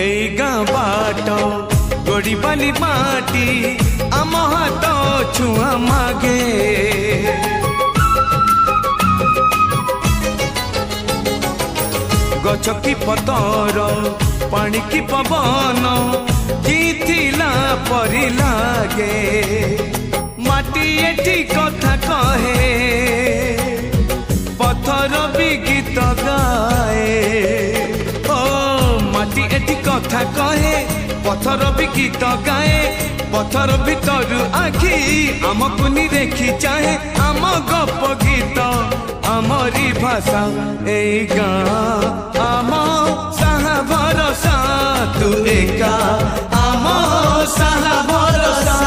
এই গাঁ बाट गोड़ी बाली माटी आम हाथ छुआ मागे गछ की पतर पानी की पवन जीथिला परी लागे माटी एठी कथा कहे पत्थर भी गीत गाए ओ माटी एठी कथा कहे पत्थर भी गीत गाए पत्थर भीतर आखि आमको नि देखी चाहे आम गप गीत आमरी भाषा ए गाँ आम साहा भरोसा तू एका आम साहा भरोसा।